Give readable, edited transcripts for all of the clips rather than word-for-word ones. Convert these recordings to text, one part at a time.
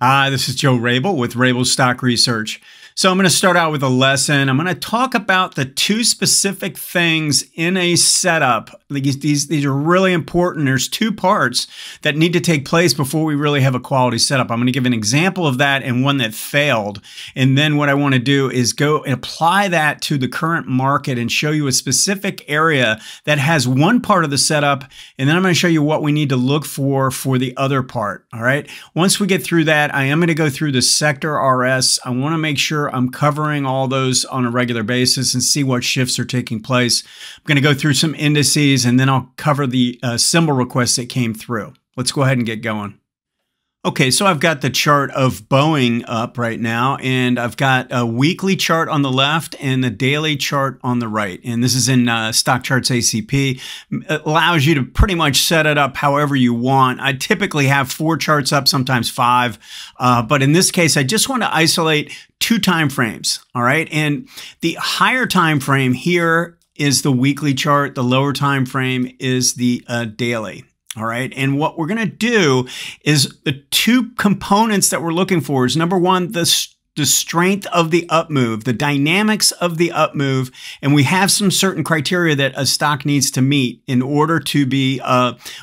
Hi, this is Joe Rabil with Rabil Stock Research. So I'm going to start out with a lesson. I'm going to talk about the two specific things in a setup. These are really important. There's two parts that need to take place before we really have a quality setup. I'm going to give an example of that and one that failed. And then what I want to do is go and apply that to the current market and show you a specific area that has one part of the setup. And then I'm going to show you what we need to look for the other part. All right. Once we get through that, I am going to go through the sector RS. I want to make sure I'm covering all those on a regular basis and see what shifts are taking place. I'm going to go through some indices and then I'll cover the symbol requests that came through. Let's go ahead and get going. Okay, so I've got the chart of Boeing up right now, and I've got a weekly chart on the left and the daily chart on the right. And this is in Stockcharts ACP. It allows you to pretty much set it up however you want. I typically have 4 charts up, sometimes 5. But in this case, I just want to isolate 2 time frames. All right. And the higher time frame here is the weekly chart. The lower time frame is the daily. All right. And what we're going to do is the 2 components that we're looking for is number one, the strength of the up move, the dynamics of the up move. And we have some certain criteria that a stock needs to meet in order to be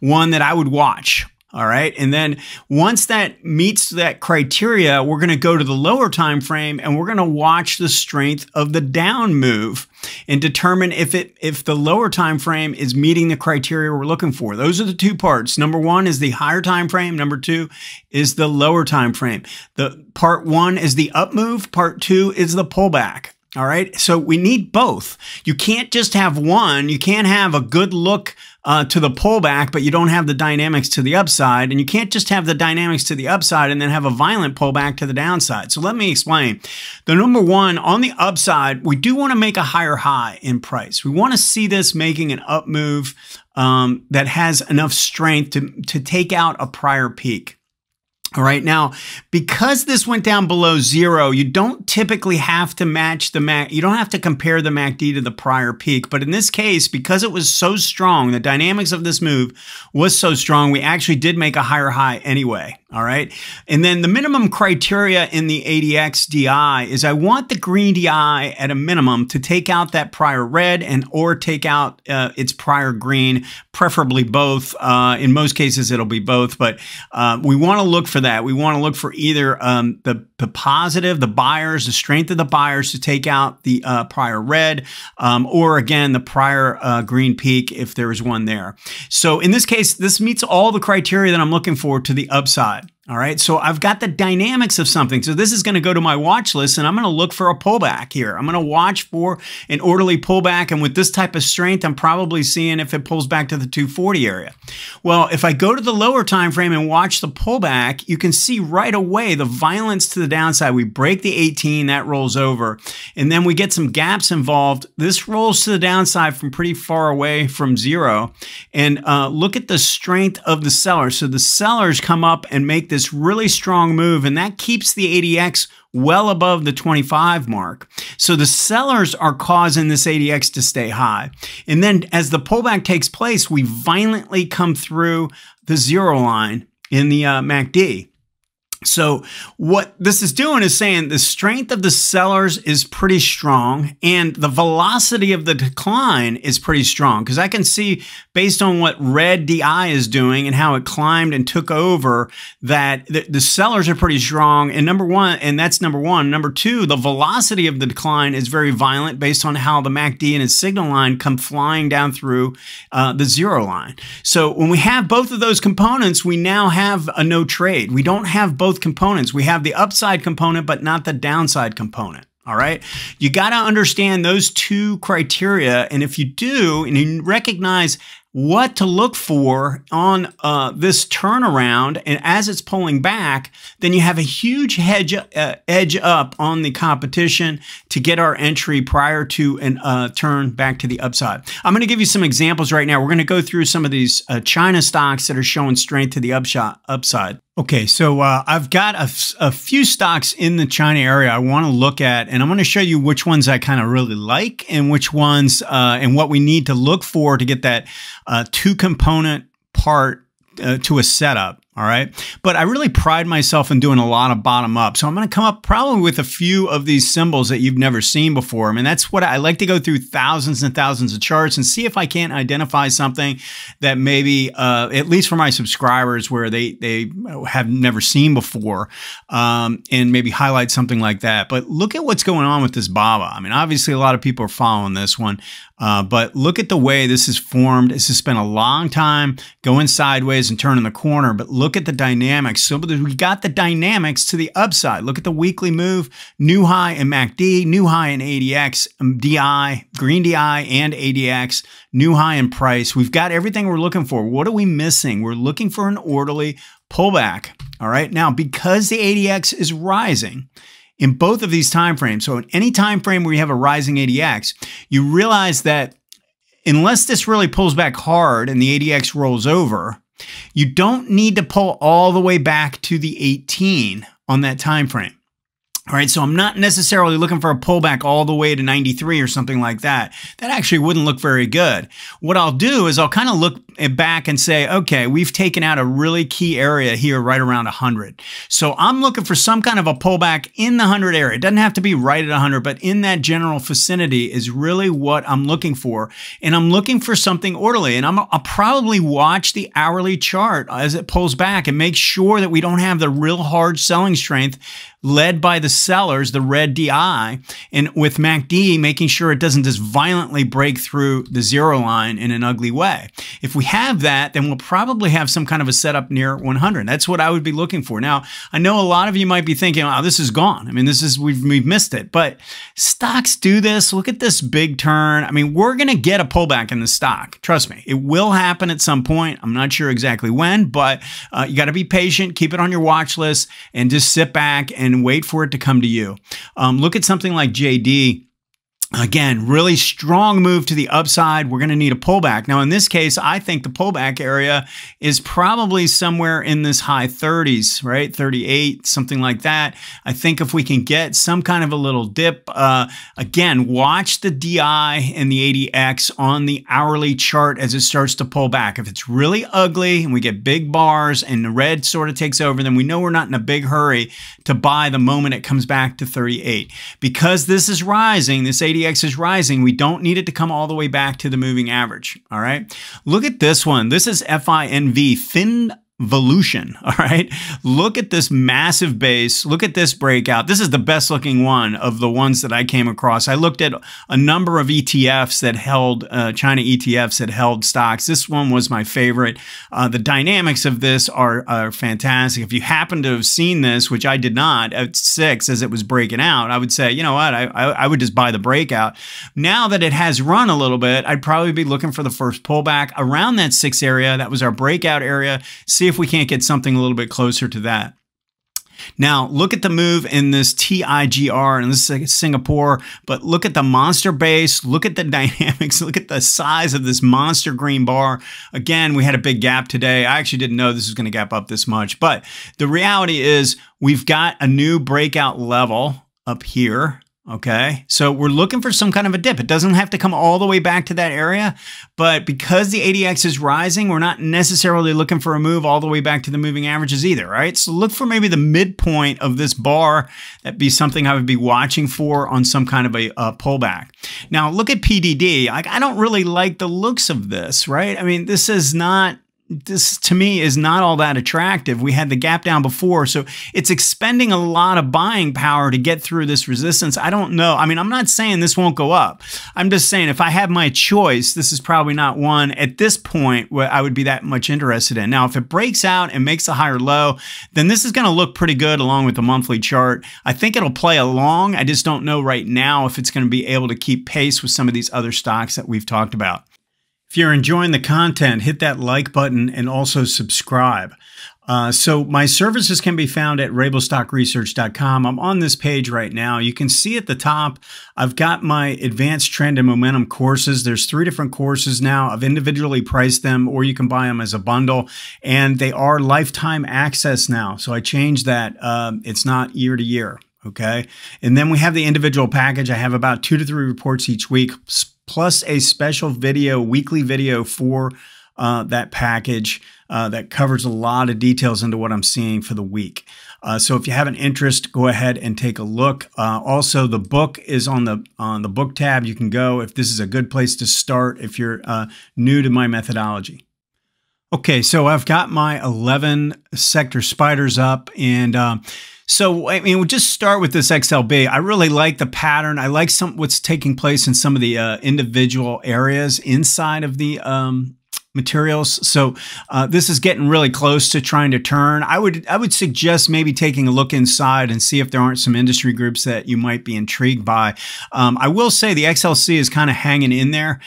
one that I would watch. All right. And then once that meets that criteria, we're going to go to the lower time frame and we're going to watch the strength of the down move and determine if the lower time frame is meeting the criteria we're looking for. Those are the 2 parts. Number 1 is the higher time frame. Number 2 is the lower time frame. The part 1 is the up move. Part 2 is the pullback. All right. So we need both. You can't just have one. You can't have a good look to the pullback, but you don't have the dynamics to the upside. And you can't just have the dynamics to the upside and then have a violent pullback to the downside. So let me explain. The number 1, on the upside, we do want to make a higher high in price. We want to see this making an up move that has enough strength to take out a prior peak. All right. Now, because this went down below 0, you don't typically have to match the MAC. You don't have to compare the MACD to the prior peak. But in this case, because it was so strong, the dynamics of this move was so strong, we actually did make a higher high anyway. All right. And then the minimum criteria in the ADX DI is I want the green DI at a minimum to take out that prior red or take out its prior green, preferably both. In most cases, it'll be both. But we want to look for that. We want to look for either the positive, the buyers, the strength of the buyers to take out the prior red, or again, the prior green peak if there is one there. So in this case, this meets all the criteria that I'm looking for to the upside. All right, so I've got the dynamics of something. So this is going to go to my watch list and I'm going to look for a pullback here. I'm going to watch for an orderly pullback. And with this type of strength, I'm probably seeing if it pulls back to the 240 area. Well, if I go to the lower time frame and watch the pullback, you can see right away the violence to the downside. We break the 18, that rolls over. And then we get some gaps involved. This rolls to the downside from pretty far away from 0. And look at the strength of the sellers. So the sellers come up and make this really strong move, and that keeps the ADX well above the 25 mark. So the sellers are causing this ADX to stay high. And then as the pullback takes place, we violently come through the 0 line in the MACD. So what this is doing is saying the strength of the sellers is pretty strong and the velocity of the decline is pretty strong, because I can see based on what red DI is doing and how it climbed and took over that the sellers are pretty strong. And number 1, and that's number 1. Number 2, the velocity of the decline is very violent based on how the MACD and its signal line come flying down through the 0 line. So when we have both of those components, we now have a no trade. We don't have both components. We have the upside component, but not the downside component. All right. You got to understand those 2 criteria. And if you do, and you recognize what to look for on this turnaround, and as it's pulling back, then you have a huge edge up on the competition to get our entry prior to a turn back to the upside. I'm going to give you some examples right now. We're going to go through some of these China stocks that are showing strength to the upside. Okay, so I've got a few stocks in the China area I want to look at, and I'm going to show you which ones I kind of really like and which ones and what we need to look for to get that 2-component part to a setup. All right. But I really pride myself in doing a lot of bottom up. So I'm going to come up probably with a few of these symbols that you've never seen before. I mean, that's what I like to go through thousands and thousands of charts and see if I can't identify something that maybe, at least for my subscribers, where they have never seen before, and maybe highlight something like that. But look at what's going on with this BABA. I mean, obviously a lot of people are following this one. But look at the way this is formed. This has spent a long time going sideways and turning the corner, but look at the dynamics. So we got the dynamics to the upside. Look at the weekly move, new high in MACD, new high in ADX, DI, green DI and ADX, new high in price. We've got everything we're looking for. What are we missing? We're looking for an orderly pullback. All right. Now, because the ADX is rising, in both of these time frames, so in any time frame where you have a rising ADX, you realize that unless this really pulls back hard and the ADX rolls over, you don't need to pull all the way back to the 18 on that time frame. All right, so I'm not necessarily looking for a pullback all the way to 93 or something like that. That actually wouldn't look very good. What I'll do is I'll kind of look back and say, okay, we've taken out a really key area here right around 100. So I'm looking for some kind of a pullback in the 100 area. It doesn't have to be right at 100, but in that general vicinity is really what I'm looking for. And I'm looking for something orderly. And I'll probably watch the hourly chart as it pulls back and make sure that we don't have the real hard selling strength led by the sellers, the red DI, and with MACD, making sure it doesn't just violently break through the zero line in an ugly way. If we have that, then we'll probably have some kind of a setup near 100. That's what I would be looking for. Now, I know a lot of you might be thinking, oh, this is gone. I mean, we've missed it. But stocks do this. Look at this big turn. I mean, we're going to get a pullback in the stock. Trust me, it will happen at some point. I'm not sure exactly when, but you got to be patient, keep it on your watch list, and just sit back and wait for it to come to you. Look at something like JD. Again, really strong move to the upside. We're going to need a pullback. Now, in this case, I think the pullback area is probably somewhere in this high 30s, right? 38, something like that. I think if we can get some kind of a little dip, again, watch the DI and the ADX on the hourly chart as it starts to pull back. If it's really ugly and we get big bars and the red sort of takes over, then we know we're not in a big hurry to buy the moment it comes back to 38. Because this is rising, this ADX is rising, we don't need it to come all the way back to the moving average. All right. Look at this one. This is FINV, FinVolution. All right. Look at this massive base. Look at this breakout. This is the best looking one of the ones that I came across. I looked at a number of ETFs that held, China ETFs that held stocks. This one was my favorite. The dynamics of this are fantastic. If you happen to have seen this, which I did not, at 6 as it was breaking out, I would say, you know what, I would just buy the breakout. Now that it has run a little bit, I'd probably be looking for the first pullback around that 6 area. That was our breakout area. See if we can't get something a little bit closer to that. Now, look at the move in this TIGR, and this is Singapore, but look at the monster base, look at the dynamics, look at the size of this monster green bar. Again, we had a big gap today. I actually didn't know this was going to gap up this much, but the reality is we've got a new breakout level up here. Okay, so we're looking for some kind of a dip. It doesn't have to come all the way back to that area, but because the ADX is rising, we're not necessarily looking for a move all the way back to the moving averages either, right? So look for maybe the midpoint of this bar. That'd be something I would be watching for on some kind of a pullback. Now, look at PDD. I don't really like the looks of this, right? I mean, this to me is not all that attractive. We had the gap down before, so it's expending a lot of buying power to get through this resistance. I don't know. I mean, I'm not saying this won't go up. I'm just saying if I have my choice, this is probably not one at this point where I would be that much interested in. Now, if it breaks out and makes a higher low, then this is going to look pretty good along with the monthly chart. I think it'll play along. I just don't know right now if it's going to be able to keep pace with some of these other stocks that we've talked about. If you're enjoying the content, hit that like button and also subscribe. So my services can be found at rabilstockresearch.com. I'm on this page right now. You can see at the top, I've got my advanced trend and momentum courses. There's 3 different courses now. I've individually priced them, or you can buy them as a bundle, and they are lifetime access now. So I changed that. It's not year to year. Okay. And then we have the individual package. I have about 2 to 3 reports each week, plus a special video, weekly video for that package that covers a lot of details into what I'm seeing for the week. So if you have an interest, go ahead and take a look. Also, the book is on the book tab. You can go if this is a good place to start if you're new to my methodology. Okay, so I've got my 11 sector spiders up, and so I mean, we'll just start with this XLB. I really like the pattern. I like what's taking place in some of the individual areas inside of the materials. So this is getting really close to trying to turn. I would suggest maybe taking a look inside and see if there aren't some industry groups that you might be intrigued by. I will say the XLC is kind of hanging in there.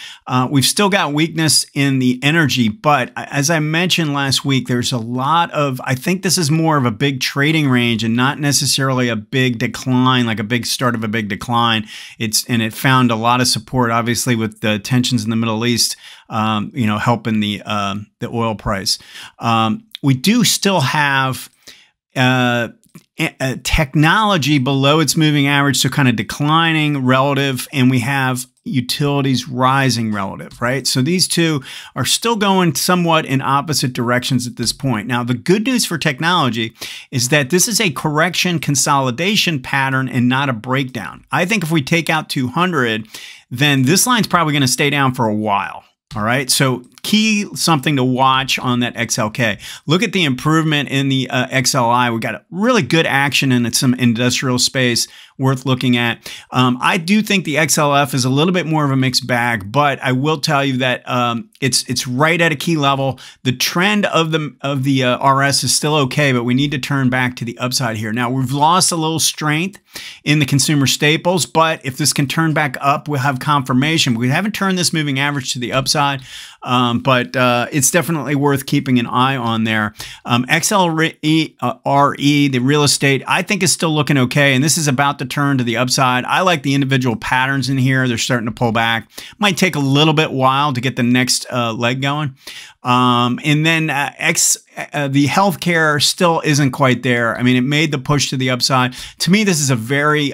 We've still got weakness in the energy, but as I mentioned last week, there's a lot of, I think this is more of a big trading range and not necessarily a big decline, like a big start of a big decline. And it found a lot of support, obviously, with the tensions in the Middle East, helping the oil price. We do still have technology below its moving average, so kind of declining relative, and we have utilities rising relative, right? So these two are still going somewhat in opposite directions at this point. Now, the good news for technology is that this is a correction consolidation pattern and not a breakdown. I think if we take out 200, then this line's probably going to stay down for a while. All right, so something to watch on that XLK. Look at the improvement in the XLI. We got a really good action in some industrial space worth looking at. I do think the XLF is a little bit more of a mixed bag, but I will tell you that it's right at a key level. The trend of the RS is still okay, but we need to turn back to the upside here. Now, we've lost a little strength in the consumer staples, but if this can turn back up, we'll have confirmation. We haven't turned this moving average to the upside, but it's definitely worth keeping an eye on there. XLRE, the real estate, I think is still looking okay, and this is about to turn to the upside. I like the individual patterns in here. They're starting to pull back. Might take a little bit while to get the next leg going. And then the healthcare still isn't quite there. I mean, it made the push to the upside. To me, this is a very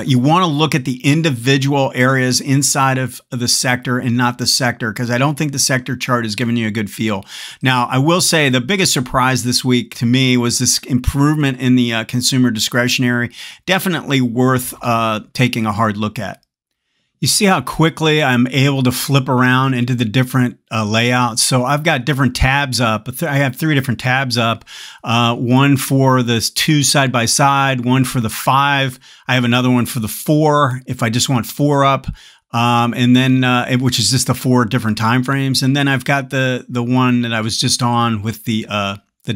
you want to look at the individual areas inside of the sector and not the sector, because I don't think the sector chart is giving you a good feel. Now, I will say the biggest surprise this week to me was this improvement in the consumer discretionary. Definitely worth taking a hard look at. You see how quickly I'm able to flip around into the different layouts. So I've got different tabs up. I have 3 different tabs up. One for the 2 side by side, one for the 5. I have another one for the 4 if I just want 4 up. And then, which is just the 4 different time frames. And then I've got the one that I was just on with the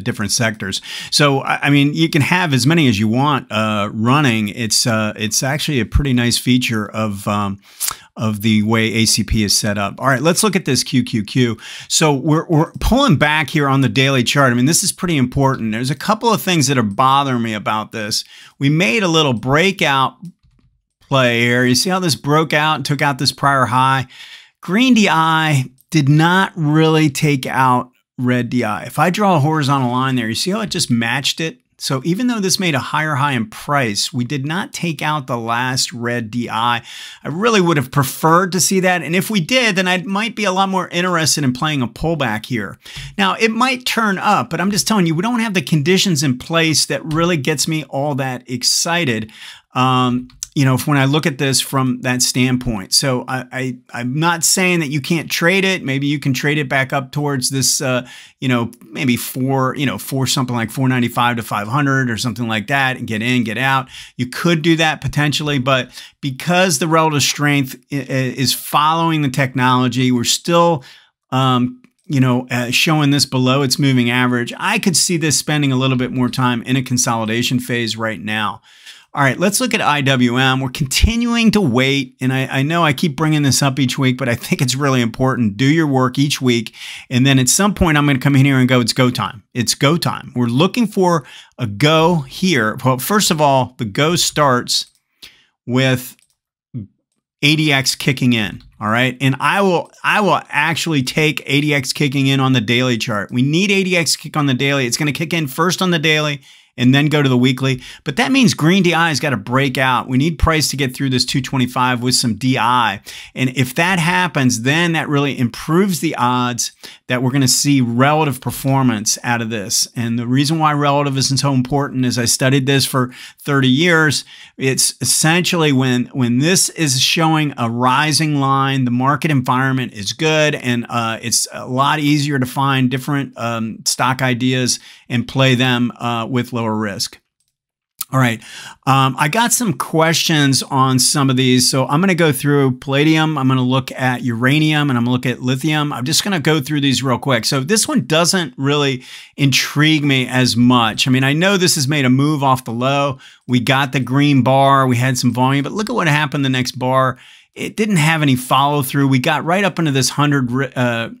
different sectors. So, I mean, you can have as many as you want running. It's actually a pretty nice feature of the way ACP is set up. All right, let's look at this QQQ. So we're pulling back here on the daily chart. I mean, this is pretty important. There's a couple of things that are bothering me about this. We made a little breakout play here. You see how this broke out and took out this prior high? Green DI did not really take out red DI. If I draw a horizontal line there, you see how it just matched it? So even though this made a higher high in price, we did not take out the last red DI. I really would have preferred to see that. And if we did, then I might be a lot more interested in playing a pullback here. Now, it might turn up, but I'm just telling you, we don't have the conditions in place that really gets me all that excited. When I look at this from that standpoint. So I'm not saying that you can't trade it. Maybe you can trade it back up towards this, maybe for something like 495 to 500 or something like that and get in, get out. You could do that potentially, but because the relative strength is following the technology, we're still, showing this below its moving average. I could see this spending a little bit more time in a consolidation phase right now. All right, let's look at IWM. We're continuing to wait, and I know I keep bringing this up each week, but I think it's really important. Do your work each week, and then at some point I'm going to come in here and go, it's go time. It's go time. We're looking for a go here. Well, first of all, the go starts with ADX kicking in, all right? And I will actually take ADX kicking in on the daily chart. We need ADX kick on the daily. It's going to kick in first on the daily, and then go to the weekly. But that means green DI has got to break out. We need price to get through this 225 with some DI. And if that happens, then that really improves the odds that we're going to see relative performance out of this. And the reason why relative isn't so important is I studied this for 30 years. It's essentially when this is showing a rising line, the market environment is good, and it's a lot easier to find different stock ideas and play them with lower risk. All right, I got some questions on some of these, so I'm going to go through Palladium, I'm going to look at Uranium, and I'm going to look at Lithium. I'm just going to go through these real quick. So this one doesn't really intrigue me as much. I mean, I know this has made a move off the low. We got the green bar, we had some volume, but look at what happened the next bar. It didn't have any follow through. We got right up into this 100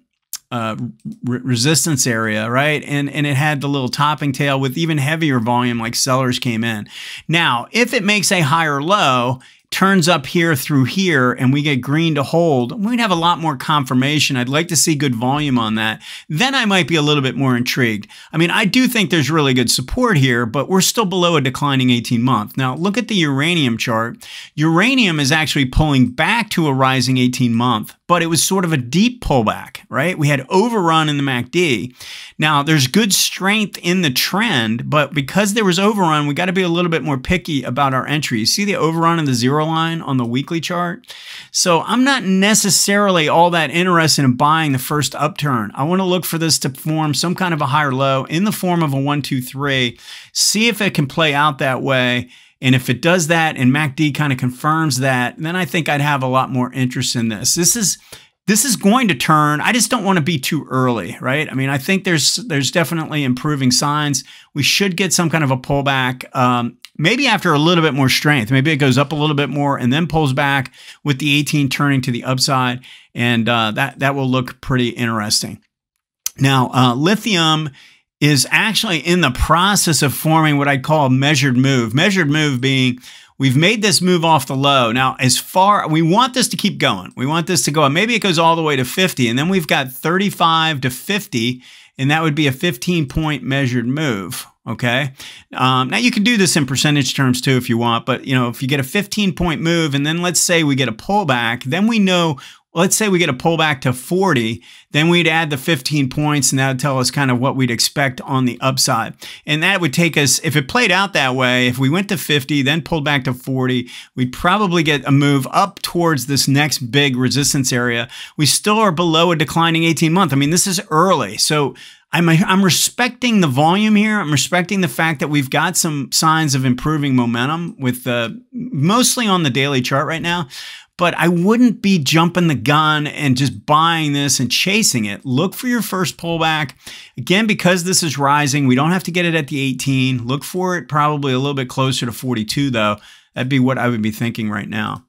resistance area, right? And it had the little topping tail with even heavier volume, like sellers came in. Now, if it makes a higher low, turns up here through here, and we get green to hold, we'd have a lot more confirmation. I'd like to see good volume on that. Then I might be a little bit more intrigued. I mean, I do think there's really good support here, but we're still below a declining 18-month. Now, look at the uranium chart. Uranium is actually pulling back to a rising 18-month, but it was sort of a deep pullback, right? We had overrun in the MACD. Now, there's good strength in the trend, but because there was overrun, we got to be a little bit more picky about our entry. You see the overrun in the zero line on the weekly chart? So I'm not necessarily all that interested in buying the first upturn. I want to look for this to form some kind of a higher low in the form of a 1, 2, 3, see if it can play out that way. And if it does that and MACD kind of confirms that, then I think I'd have a lot more interest in this. This is going to turn. I just don't want to be too early, right? I mean, I think there's definitely improving signs. We should get some kind of a pullback, maybe after a little bit more strength. Maybe it goes up a little bit more and then pulls back with the 18 turning to the upside, and that will look pretty interesting. Now, lithium is actually in the process of forming what I'd call a measured move. Measured move being we've made this move off the low. Now, we want this to keep going. We want this to go up. Maybe it goes all the way to 50, and then we've got 35 to 50, and that would be a 15-point measured move. Okay. Now you can do this in percentage terms too if you want, but if you get a 15-point move and then let's say we get a pullback, then we know. Let's say we get a pullback to 40, then we'd add the 15 points, and that would tell us kind of what we'd expect on the upside. And that would take us, if it played out that way, if we went to 50, then pulled back to 40, we'd probably get a move up towards this next big resistance area. We still are below a declining 18-month. I mean, this is early. So I'm respecting the volume here. I'm respecting the fact that we've got some signs of improving momentum with mostly on the daily chart right now. But I wouldn't be jumping the gun and just buying this and chasing it. Look for your first pullback. Again, because this is rising, we don't have to get it at the 18. Look for it probably a little bit closer to 42, though. That'd be what I would be thinking right now.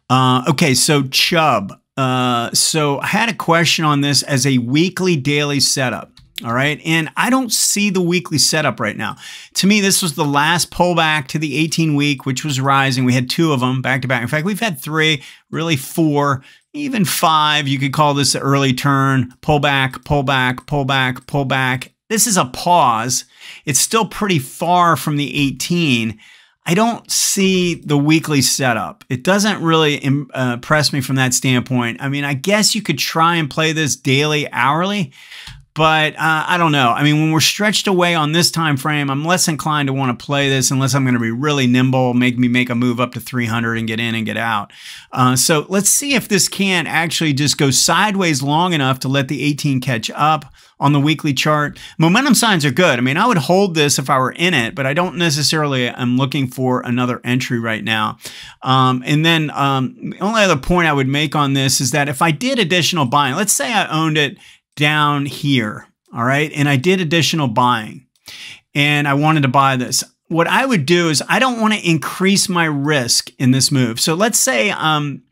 Okay, so Chubb. So I had a question on this as a weekly daily setup. All right. And I don't see the weekly setup right now. To me, this was the last pullback to the 18-week, which was rising. We had 2 of them back to back. In fact, we've had 3, really 4, even 5. You could call this the early turn, pullback, pullback, pullback, pullback. This is a pause. It's still pretty far from the 18. I don't see the weekly setup. It doesn't really impress me from that standpoint. I mean, I guess you could try and play this daily, hourly, but I don't know. I mean, when we're stretched away on this time frame, I'm less inclined to want to play this unless I'm going to be really nimble, make a move up to 300 and get in and get out. So let's see if this can actually just go sideways long enough to let the 18 catch up on the weekly chart. Momentum signs are good. I mean, I would hold this if I were in it, but I don't necessarily am looking for another entry right now. And then the only other point I would make on this is that if I did additional buying, let's say I owned it down here, all right, and I did additional buying and I wanted to buy this, what I would do is I don't want to increase my risk in this move. So let's say I'm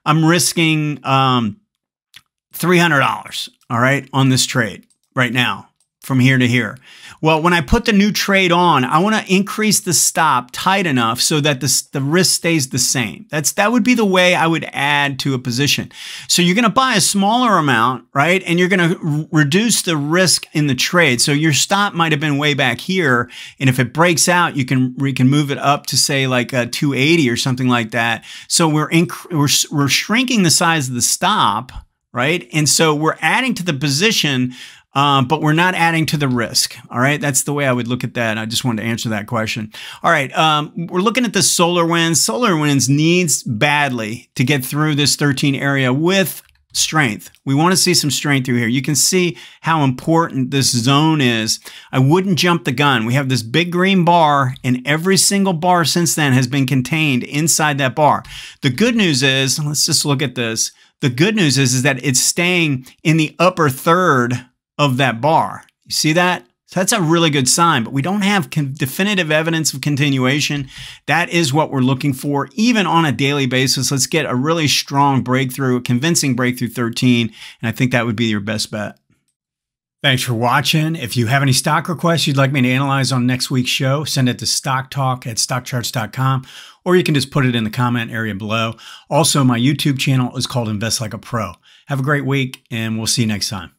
risking $300, all right, on this trade right now. from here to here. Well, when I put the new trade on, I want to increase the stop tight enough so that the risk stays the same. That would be the way I would add to a position. So you're going to buy a smaller amount, right? And you're going to reduce the risk in the trade. So your stop might have been way back here. And if it breaks out, we can move it up to say like a 280 or something like that. So we're shrinking the size of the stop, right? And so we're adding to the position, but we're not adding to the risk. All right. That's the way I would look at that. I just wanted to answer that question. All right. We're looking at the Solarwinds. Solarwinds needs badly to get through this 13 area with strength. We want to see some strength through here. You can see how important this zone is. I wouldn't jump the gun. We have this big green bar, and every single bar since then has been contained inside that bar. The good news is, let's just look at this. The good news is that it's staying in the upper third of that bar. You see that? So that's a really good sign, but we don't have definitive evidence of continuation. That is what we're looking for, even on a daily basis. Let's get a really strong breakthrough, a convincing breakthrough 13, and I think that would be your best bet. Thanks for watching. If you have any stock requests you'd like me to analyze on next week's show, send it to stocktalk@stockcharts.com, or you can just put it in the comment area below. Also, my YouTube channel is called Invest Like a Pro. Have a great week, and we'll see you next time.